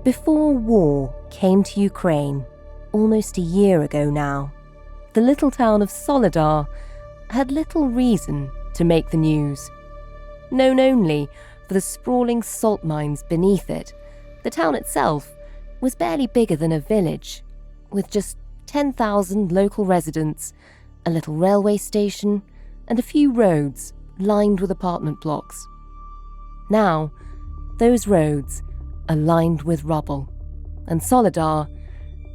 Before war came to Ukraine, almost a year ago now, the little town of Soledar had little reason to make the news. Known only for the sprawling salt mines beneath it, the town itself was barely bigger than a village, with just 10,000 local residents, a little railway station, and a few roads lined with apartment blocks. Now, those roads are lined with rubble, and Soledar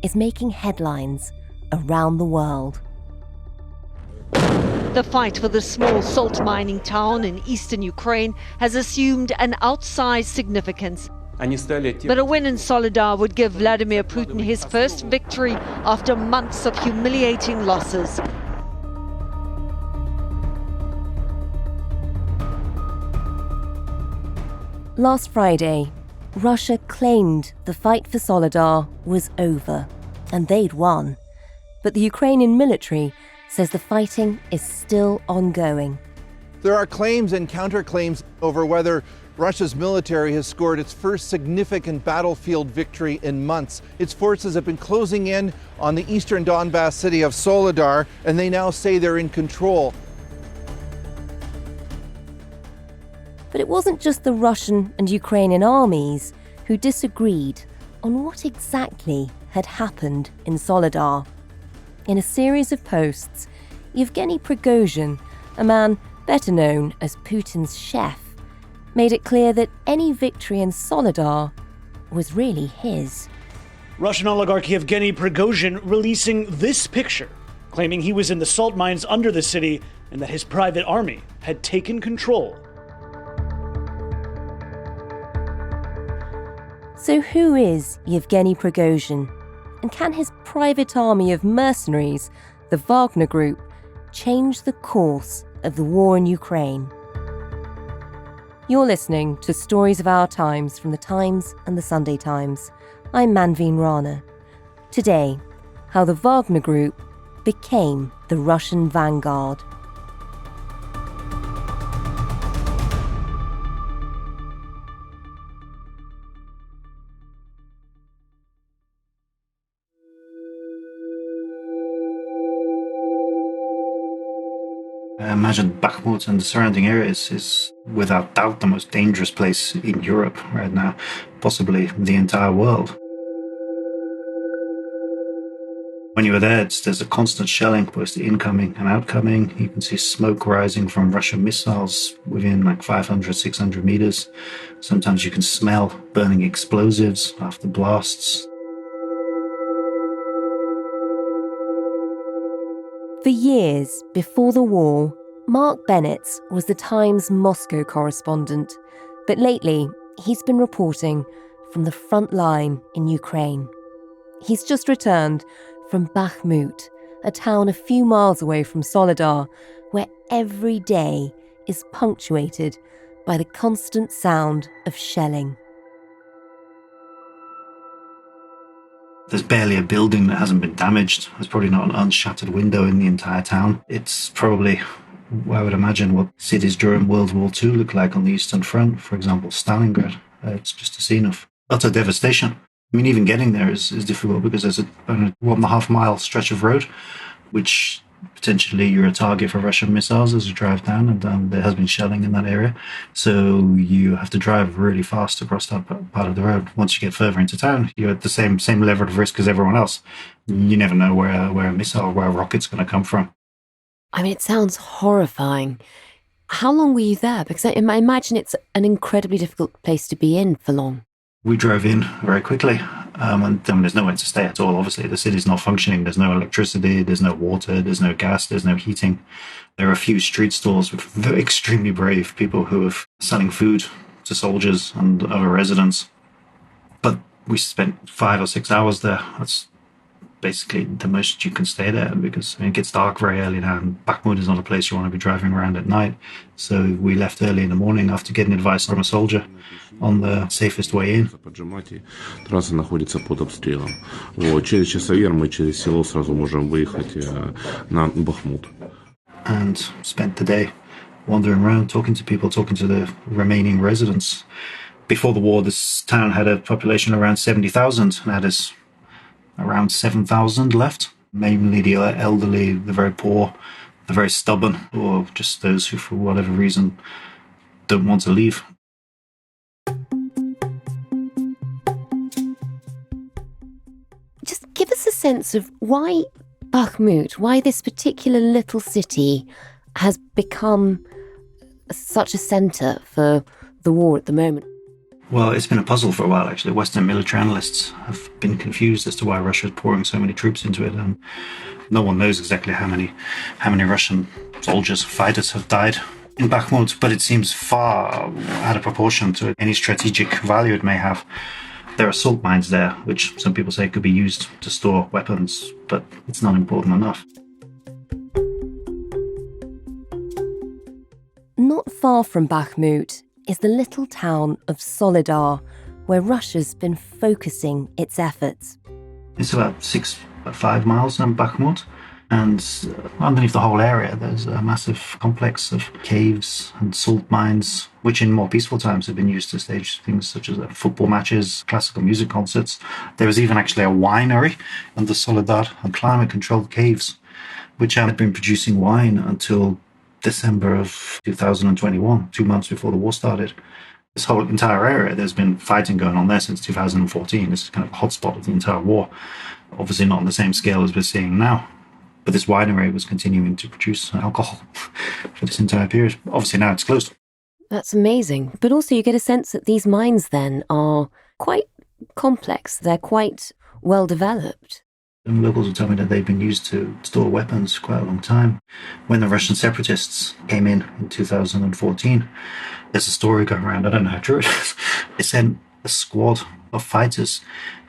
is making headlines around the world. The fight for the small salt mining town in eastern Ukraine has assumed an outsized significance. But a win in Soledar would give Vladimir Putin his first victory after months of humiliating losses. Last Friday, Russia claimed the fight for Soledar was over, and they'd won. But the Ukrainian military says the fighting is still ongoing. There are claims and counterclaims over whether Russia's military has scored its first significant battlefield victory in months. Its forces have been closing in on the eastern Donbass city of Soledar, and they now say they're in control. But it wasn't just the Russian and Ukrainian armies who disagreed on what exactly had happened in Soledar. In a series of posts, Yevgeny Prigozhin, a man better known as Putin's chef, made it clear that any victory in Soledar was really his. Russian oligarch Yevgeny Prigozhin releasing this picture, claiming he was in the salt mines under the city and that his private army had taken control. So who is Yevgeny Prigozhin? And can his private army of mercenaries, the Wagner Group, change the course of the war in Ukraine? You're listening to Stories of Our Times from The Times and The Sunday Times. I'm Manveen Rana. Today, how the Wagner Group became the Russian vanguard. I imagine Bakhmut and the surrounding areas is without doubt the most dangerous place in Europe right now, possibly the entire world. When you were there, there's a constant shelling, both incoming and outcoming. You can see smoke rising from Russian missiles within like 500, 600 meters. Sometimes you can smell burning explosives after blasts. For years before the war, Marc Bennetts was the Times Moscow correspondent, but lately he's been reporting from the front line in Ukraine. He's just returned from Bakhmut, a town a few miles away from Soledar, where every day is punctuated by the constant sound of shelling. There's barely a building that hasn't been damaged. There's probably not an unshattered window in the entire town. It's probably, I would imagine, what cities during World War II look like on the Eastern Front. For example, Stalingrad. It's just a scene of utter devastation. I mean, even getting there is difficult because there's a 1.5 mile stretch of road, which potentially you're a target for Russian missiles as you drive down, and there has been shelling in that area. So you have to drive really fast across that part of the road. Once you get further into town, you're at the same level of risk as everyone else. You never know where a missile or where a rocket's going to come from. I mean, it sounds horrifying. How long were you there? Because I imagine it's an incredibly difficult place to be in for long. We drove in very quickly, and then there's nowhere to stay at all. Obviously, the city's not functioning. There's no electricity, there's no water, there's no gas, there's no heating. There are a few street stalls with very extremely brave people who are selling food to soldiers and other residents. But we spent 5 or 6 hours there. That's basically the most you can stay there because it gets dark very early now, and Bakhmut is not a place you want to be driving around at night. So we left early in the morning after getting advice from a soldier on the safest way in. Трасса находится под обстрелом. Через часовьер мы через село сразу можем выехать на Бахмут. And spent the day wandering around, talking to people, talking to the remaining residents. Before the war, this town had a population around 70,000, and now there's around 7,000 left. Mainly the elderly, the very poor, the very stubborn, or just those who, for whatever reason, don't want to leave. Just give us a sense of why Bakhmut, why this particular little city has become such a centre for the war at the moment. Well, it's been a puzzle for a while, actually. Western military analysts have been confused as to why Russia is pouring so many troops into it, and no one knows exactly how many Russian soldiers, fighters have died in Bakhmut, but it seems far out of proportion to any strategic value it may have. There are salt mines there, which some people say could be used to store weapons, but it's not important enough. Not far from Bakhmut is the little town of Soledar, where Russia's been focusing its efforts. It's about 5 miles from Bakhmut, and underneath the whole area there's a massive complex of caves and salt mines, which in more peaceful times have been used to stage things such as football matches, classical music concerts. There was even actually a winery under Soledar and climate-controlled caves, which had been producing wine until December of 2021, 2 months before the war started. This whole entire area, there's been fighting going on there since 2014. This is kind of a hotspot of the entire war. Obviously not on the same scale as we're seeing now. But this winery was continuing to produce alcohol for this entire period. Obviously now it's closed. That's amazing. But also you get a sense that these mines then are quite complex. They're quite well developed. And locals will tell me that they've been used to store weapons for quite a long time. When the Russian separatists came in 2014, there's a story going around, I don't know how true it is. They sent a squad of fighters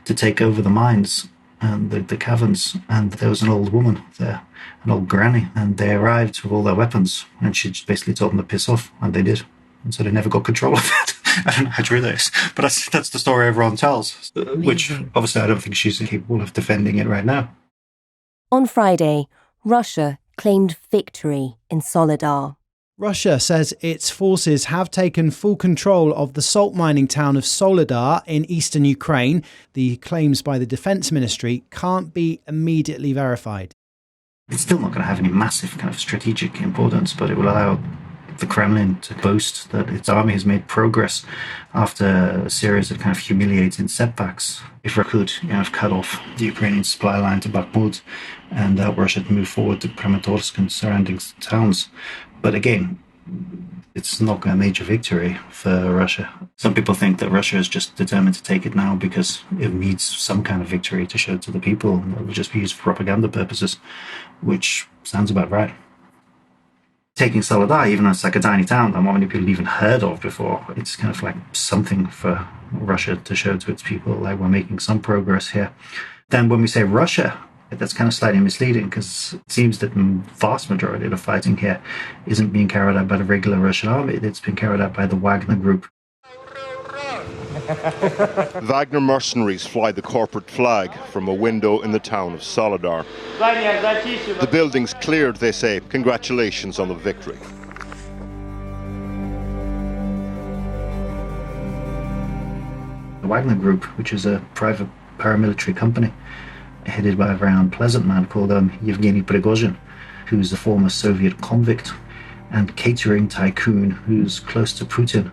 to take over the mines and the caverns, and there was an old woman there, an old granny, and they arrived with all their weapons, and she just basically told them to piss off, and they did. And so they never got control of it. I don't know how true that is, but that's the story everyone tells, which obviously I don't think she's capable of defending it right now. On Friday, Russia claimed victory in Soledar. Russia says its forces have taken full control of the salt mining town of Soledar in eastern Ukraine. The claims by the Defence Ministry can't be immediately verified. It's still not going to have any massive kind of strategic importance, but it will allow the Kremlin to boast that its army has made progress after a series of kind of humiliating setbacks. If it could cut off the Ukrainian supply line to Bakhmut and help Russia to move forward to Kramatorsk and surrounding towns. But again, it's not a major victory for Russia. Some people think that Russia is just determined to take it now because it needs some kind of victory to show to the people, and it will just be used for propaganda purposes, which sounds about right. Taking Soledar, even though it's like a tiny town that not many people even heard of before, it's kind of like something for Russia to show to its people, like we're making some progress here. Then when we say Russia, that's kind of slightly misleading because it seems that the vast majority of the fighting here isn't being carried out by the regular Russian army. It's been carried out by the Wagner Group. Wagner mercenaries fly the corporate flag from a window in the town of Soledar. The building's cleared, they say. Congratulations on the victory. The Wagner Group, which is a private paramilitary company, headed by a very pleasant man called Yevgeny Prigozhin, who's a former Soviet convict and catering tycoon who's close to Putin.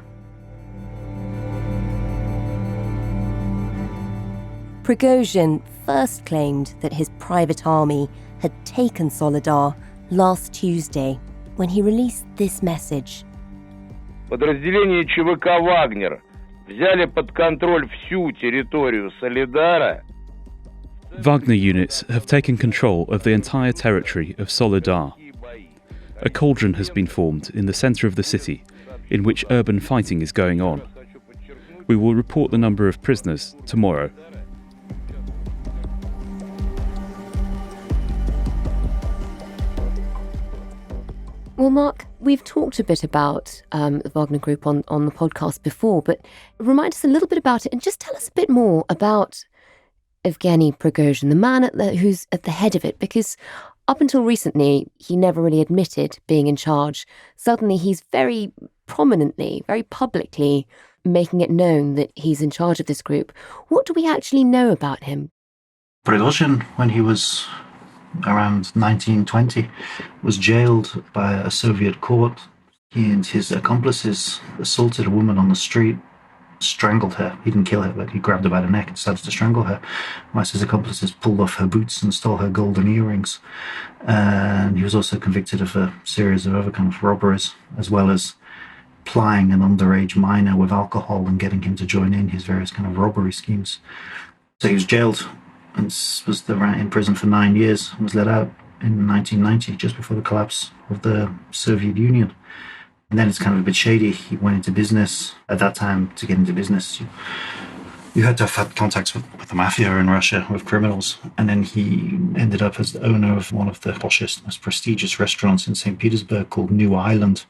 Prigozhin first claimed that his private army had taken Soledar last Tuesday when he released this message. Подразделения ЧВК «Вагнер» взяли под контроль всю территорию Солидара. Wagner units have taken control of the entire territory of Soledar. A cauldron has been formed in the centre of the city, in which urban fighting is going on. We will report the number of prisoners tomorrow. Well, Marc, we've talked a bit about the Wagner Group on the podcast before, but remind us a little bit about it and just tell us a bit more about Yevgeny Prigozhin, the man who's at the head of it, because up until recently, he never really admitted being in charge. Suddenly, he's very prominently, very publicly making it known that he's in charge of this group. What do we actually know about him? Prigozhin, when he was around 1920, was jailed by a Soviet court. He and his accomplices assaulted a woman on the street, strangled her. He didn't kill her, but he grabbed her by the neck and decided to strangle her, whilst his accomplices pulled off her boots and stole her golden earrings. And he was also convicted of a series of other kind of robberies, as well as plying an underage minor with alcohol and getting him to join in his various kind of robbery schemes. So he was jailed and was in prison for 9 years and was let out in 1990, just before the collapse of the Soviet Union. And then it's kind of a bit shady. He went into business. At that time, to get into business, you had to have had contacts with the mafia in Russia, with criminals. And then he ended up as the owner of one of the poshest, most prestigious restaurants in St. Petersburg called New Island,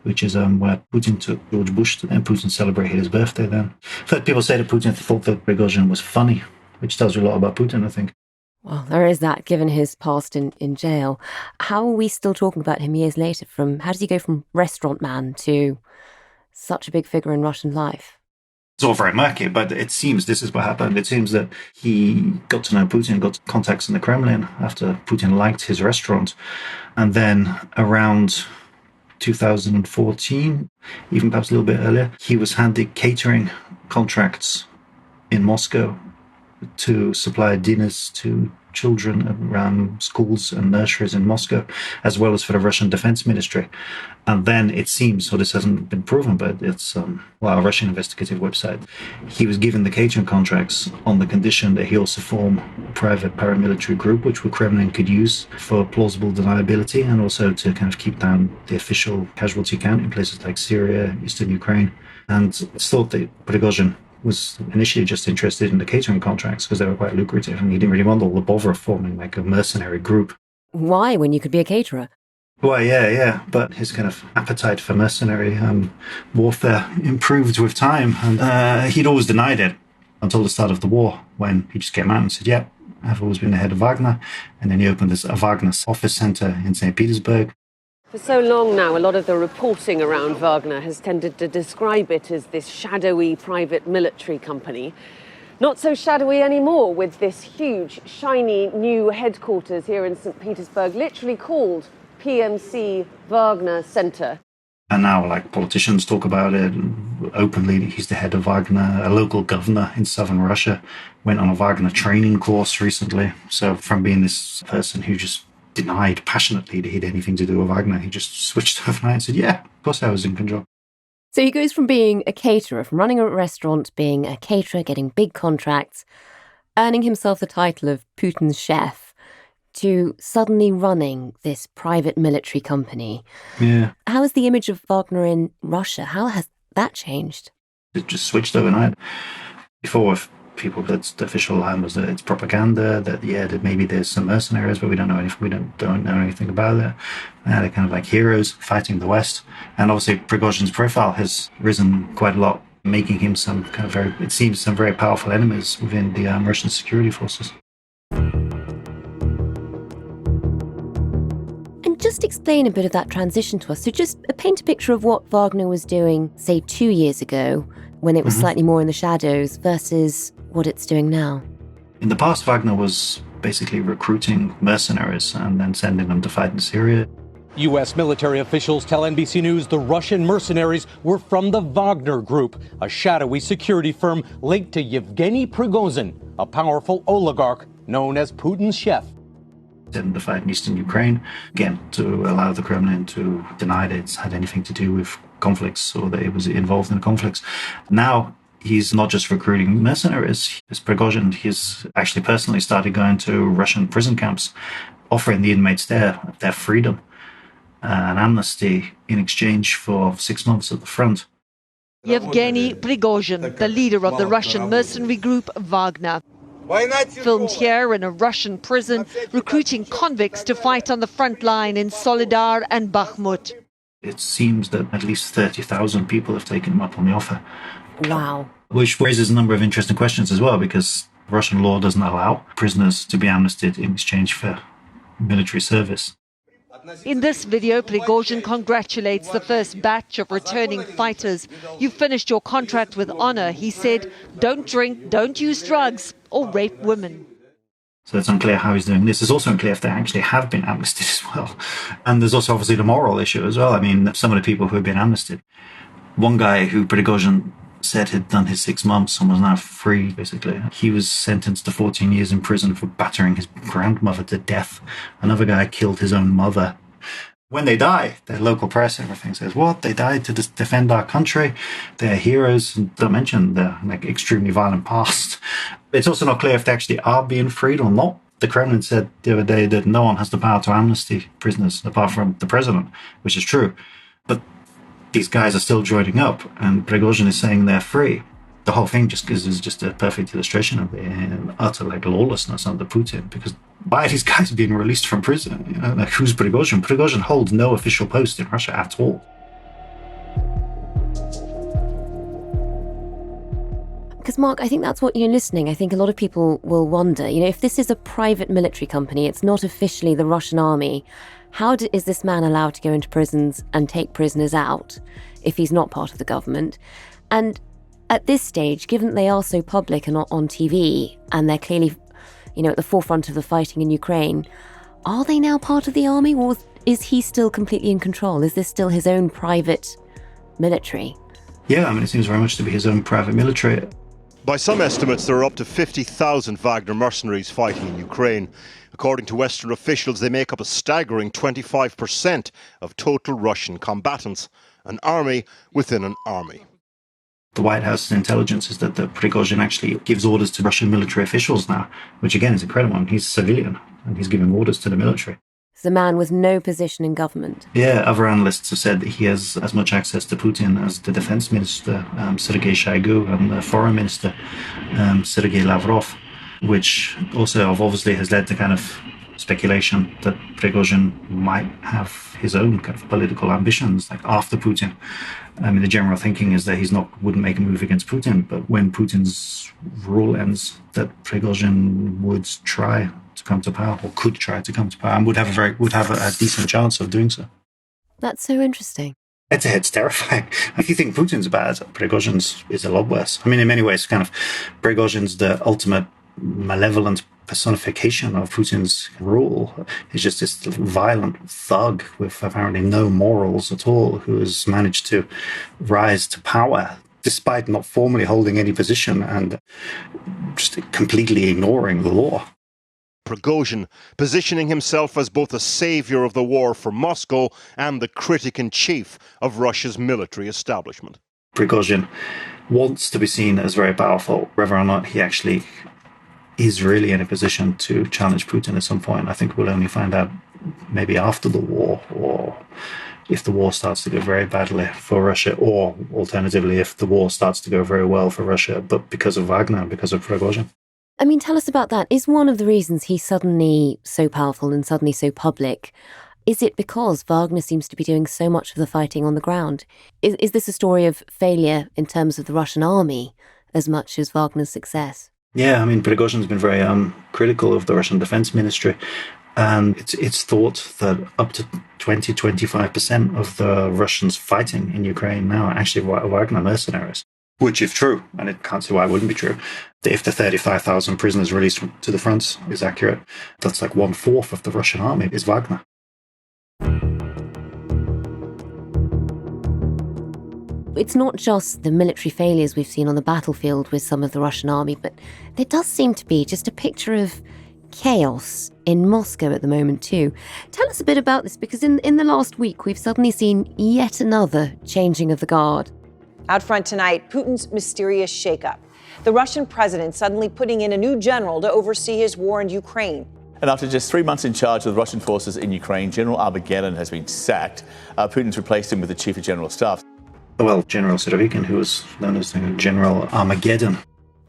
which is where Putin took George Bush, and Putin celebrated his birthday then. In fact, people say that Putin thought that Prigozhin was funny, which tells you a lot about Putin, I think. Well, there is that, given his past in jail. How are we still talking about him years later? How does he go from restaurant man to such a big figure in Russian life? It's all very murky, but it seems this is what happened. It seems that he got to know Putin, got contacts in the Kremlin after Putin liked his restaurant. And then around 2014, even perhaps a little bit earlier, he was handed catering contracts in Moscow to supply dinners to children around schools and nurseries in Moscow, as well as for the Russian Defense Ministry. And then it seems, so this hasn't been proven, but it's a Russian investigative website, he was given the catering contracts on the condition that he also form a private paramilitary group, which the Kremlin could use for plausible deniability and also to kind of keep down the official casualty count in places like Syria, eastern Ukraine. And it's thought that Prigozhin was initially just interested in the catering contracts because they were quite lucrative, and he didn't really want all the bother of forming like a mercenary group. Why, when you could be a caterer? Well, yeah, but his kind of appetite for mercenary warfare improved with time, and he'd always denied it until the start of the war, when he just came out and said, yeah, I've always been the head of Wagner, and then he opened this Wagner office center in St. Petersburg. For so long now, a lot of the reporting around Wagner has tended to describe it as this shadowy private military company. Not so shadowy anymore, with this huge, shiny new headquarters here in St. Petersburg, literally called PMC Wagner Center. And now, like, politicians talk about it openly. He's the head of Wagner. A local governor in southern Russia went on a Wagner training course recently. So from being this person who just denied passionately that he had anything to do with Wagner, he just switched overnight and said, yeah, of course I was in control. So he goes from being a caterer, from running a restaurant, being a caterer, getting big contracts, earning himself the title of Putin's chef, to suddenly running this private military company. Yeah. How is the image of Wagner in Russia? How has that changed? It just switched overnight. Before, if people, that's the official line was that it's propaganda, that that maybe there's some mercenaries, but we don't know anything. We don't know anything about it. They're kind of like heroes fighting the West. And obviously Prigozhin's profile has risen quite a lot, making him some kind of some very powerful enemies within the Russian security forces. And just explain a bit of that transition to us. So just paint a picture of what Wagner was doing, say, 2 years ago, when it was slightly more in the shadows, versus what it's doing now. In the past, Wagner was basically recruiting mercenaries and then sending them to fight in Syria. U.S. military officials tell NBC News the Russian mercenaries were from the Wagner Group, a shadowy security firm linked to Yevgeny Prigozhin, a powerful oligarch known as Putin's chef. In the fight in eastern Ukraine, again, to allow the Kremlin to deny that it's had anything to do with conflicts or that it was involved in conflicts. Now, he's not just recruiting mercenaries. As Prigozhin, he's actually personally started going to Russian prison camps, offering the inmates there their freedom, an amnesty in exchange for 6 months at the front. Yevgeny Prigozhin, the leader of the Russian mercenary group Wagner. Filmed here in a Russian prison, recruiting convicts to fight on the front line in Soledar and Bakhmut. It seems that at least 30,000 people have taken him up on the offer. Wow. Which raises a number of interesting questions as well, because Russian law doesn't allow prisoners to be amnestied in exchange for military service. In this video, Prigozhin congratulates the first batch of returning fighters. "You finished your contract with honor," he said. "Don't drink, don't use drugs or rape women." So it's unclear how he's doing this. It's also unclear if they actually have been amnestied as well. And there's also obviously the moral issue as well. I mean, some of the people who have been amnestied. One guy who Prigozhin said had done his 6 months and was now free, basically. He was sentenced to 14 years in prison for battering his grandmother to death. Another guy killed his own mother. When they die, the local press, everything says, what? They died to defend our country. They're heroes. And don't mention their extremely violent past. It's also not clear if they actually are being freed or not. The Kremlin said the other day that no one has the power to amnesty prisoners apart from the president, which is true. But these guys are still joining up, and Prigozhin is saying they're free. The whole thing is just a perfect illustration of the utter lawlessness under Putin, because why are these guys being released from prison? You know, who's Prigozhin? Prigozhin holds no official post in Russia at all. Because, Marc, I think that's what you're listening. I think a lot of people will wonder, if this is a private military company, it's not officially the Russian army, how is this man allowed to go into prisons and take prisoners out if he's not part of the government? And at this stage, given that they are so public and on TV, and they're clearly, at the forefront of the fighting in Ukraine, are they now part of the army, or is he still completely in control? Is this still his own private military? Yeah, it seems very much to be his own private military. By some estimates, there are up to 50,000 Wagner mercenaries fighting in Ukraine. According to Western officials, they make up a staggering 25% of total Russian combatants, an army within an army. The White House's intelligence is that the Prigozhin actually gives orders to Russian military officials now, which again is incredible. He's a civilian and he's giving orders to the military. The man with no position in government. Yeah, other analysts have said that he has as much access to Putin as the defense minister, Sergei Shoigu, and the foreign minister, Sergei Lavrov, which also obviously has led to kind of speculation that Prigozhin might have his own kind of political ambitions, after Putin. The general thinking is that wouldn't make a move against Putin, but when Putin's rule ends, that Prigozhin would try to come to power, or could try to come to power, and would have a decent chance of doing so. That's so interesting. It's terrifying. If you think Putin's bad, Prigozhin's is a lot worse. In many ways, kind of Prigozhin's the ultimate malevolent personification of Putin's rule. He's just this violent thug with apparently no morals at all, who has managed to rise to power despite not formally holding any position and just completely ignoring the law. Prigozhin, positioning himself as both a saviour of the war for Moscow and the critic-in-chief of Russia's military establishment. Prigozhin wants to be seen as very powerful, whether or not he actually is really in a position to challenge Putin at some point. I think we'll only find out maybe after the war, or if the war starts to go very badly for Russia, or alternatively, if the war starts to go very well for Russia, but because of Wagner, because of Prigozhin. Tell us about that. Is one of the reasons he's suddenly so powerful and suddenly so public, is it because Wagner seems to be doing so much of the fighting on the ground? Is this a story of failure in terms of the Russian army as much as Wagner's success? Yeah, Prigozhin's been very critical of the Russian defense ministry. And it's thought that up to 20-25% of the Russians fighting in Ukraine now are actually Wagner mercenaries. Which, if true, and it can't see why it wouldn't be true, if the 35,000 prisoners released to the front is accurate, that's 1/4 of the Russian army is Wagner. It's not just the military failures we've seen on the battlefield with some of the Russian army, but there does seem to be just a picture of chaos in Moscow at the moment too. Tell us a bit about this, because in the last week we've suddenly seen yet another changing of the guard. Out front tonight, Putin's mysterious shakeup. The Russian president suddenly putting in a new general to oversee his war in Ukraine. And after just 3 months in charge of the Russian forces in Ukraine, General Armageddon has been sacked. Putin's replaced him with the Chief of General Staff. Well, General Surovikin, who was known as General Armageddon.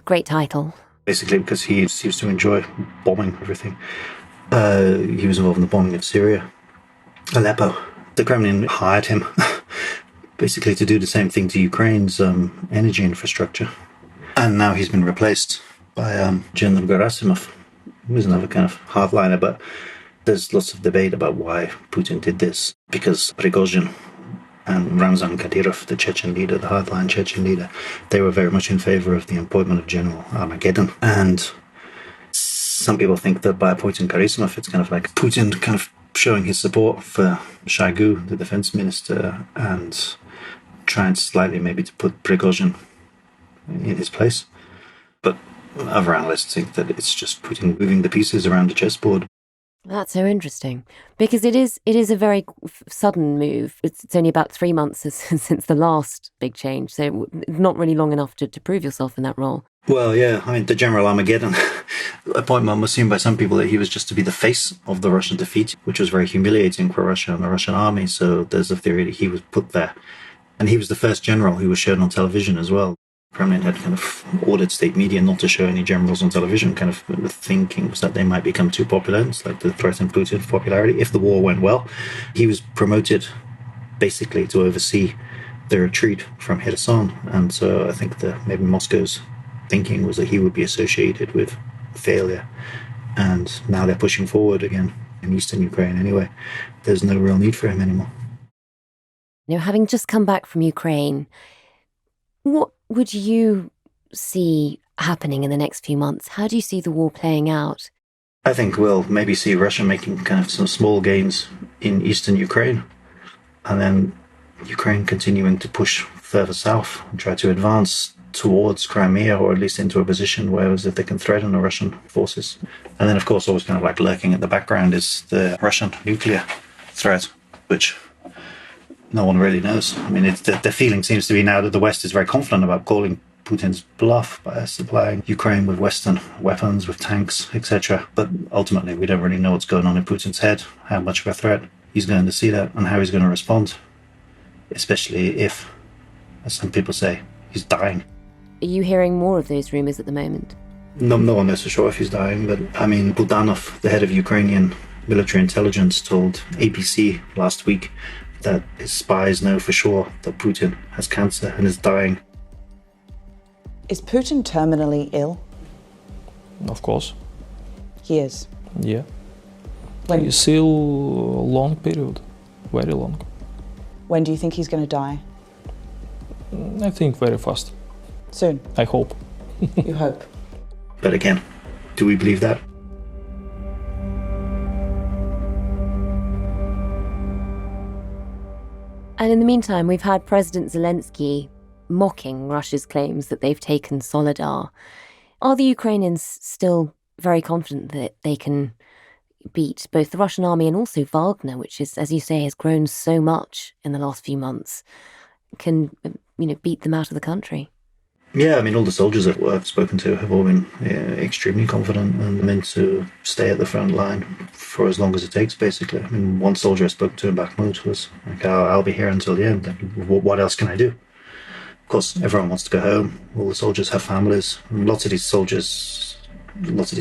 Great title. Basically because he seems to enjoy bombing everything. He was involved in the bombing of Syria, Aleppo. The Kremlin hired him basically to do the same thing to Ukraine's energy infrastructure. And now he's been replaced by General Gerasimov, who is another kind of hardliner, but There's lots of debate about why Putin did this, because Prigozhin and Ramzan Kadyrov, the Chechen leader, the hardline Chechen leader, they were very much in favor of the appointment of General Armageddon. And some people think that by appointing Gerasimov, it's kind of like Putin kind of showing his support for Shoigu, the defense minister, and trying slightly maybe to put Prigozhin in his place. But other analysts think that it's just Putin moving the pieces around the chessboard. That's so interesting, because it is a very sudden move. It's only about 3 months since the last big change, so not really long enough to prove yourself in that role. Well, yeah, I mean, the General Armageddon appointment was seen by some people that he was just to be the face of the Russian defeat, which was very humiliating for Russia and the Russian army. So there's a theory that he was put there. And he was the first general who was shown on television as well. Kremlin had kind of ordered state media not to show any generals on television, kind of the thinking was that they might become too popular. It's like to threaten Putin's popularity. If the war went well, he was promoted basically to oversee the retreat from Kherson. And so I think that maybe Moscow's thinking was that he would be associated with failure. And now they're pushing forward again in eastern Ukraine anyway. There's no real need for him anymore. Now, having just come back from Ukraine, what would you see happening in the next few months? How do you see the war playing out? I think we'll maybe see Russia making kind of some small gains in eastern Ukraine, and then Ukraine continuing to push further south and try to advance towards Crimea, or at least into a position where as if they can threaten the Russian forces. And then, of course, always kind of like lurking at the background is the Russian nuclear threat, which no one really knows. I mean, the feeling seems to be now that the West is very confident about calling Putin's bluff by supplying Ukraine with Western weapons, with tanks, etc. But ultimately, we don't really know what's going on in Putin's head, how much of a threat he's going to see that, and how he's going to respond, especially if, as some people say, he's dying. Are you hearing more of those rumours at the moment? No one knows for sure if he's dying, but I mean, Budanov, the head of Ukrainian military intelligence, told ABC last week that his spies know for sure that Putin has cancer and is dying. Is Putin terminally ill? Of course. He is? Yeah. When? It's still a long period, very long. When do you think he's going to die? I think very fast. Soon? I hope. You hope? But again, do we believe that? And in the meantime, we've had President Zelensky mocking Russia's claims that they've taken Soledar. Are the Ukrainians still very confident that they can beat both the Russian army and also Wagner, which is, as you say, has grown so much in the last few months, can, beat them out of the country? Yeah, I mean, all the soldiers that I've spoken to have all been extremely confident and meant to stay at the front line for as long as it takes, basically. I mean, one soldier I spoke to in Bakhmut was like, I'll be here until the end. What else can I do? Of course, everyone wants to go home. All the soldiers have families. And lots of these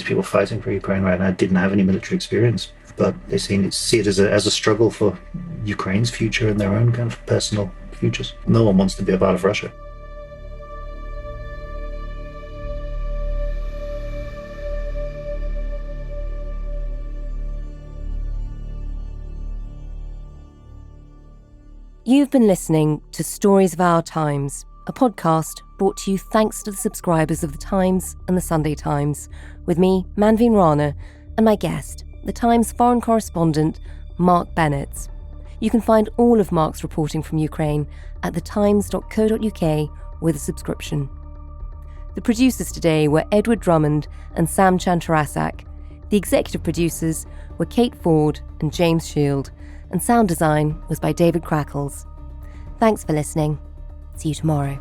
people fighting for Ukraine right now didn't have any military experience, but they see it as a struggle for Ukraine's future and their own kind of personal futures. No one wants to be a part of Russia. You've been listening to Stories of Our Times, a podcast brought to you thanks to the subscribers of The Times and The Sunday Times, with me, Manveen Rana, and my guest, The Times foreign correspondent, Marc Bennetts. You can find all of Marc's reporting from Ukraine at thetimes.co.uk with a subscription. The producers today were Edward Drummond and Sam Chantarasak. The executive producers were Kate Ford and James Shield, and sound design was by David Crackles. Thanks for listening. See you tomorrow.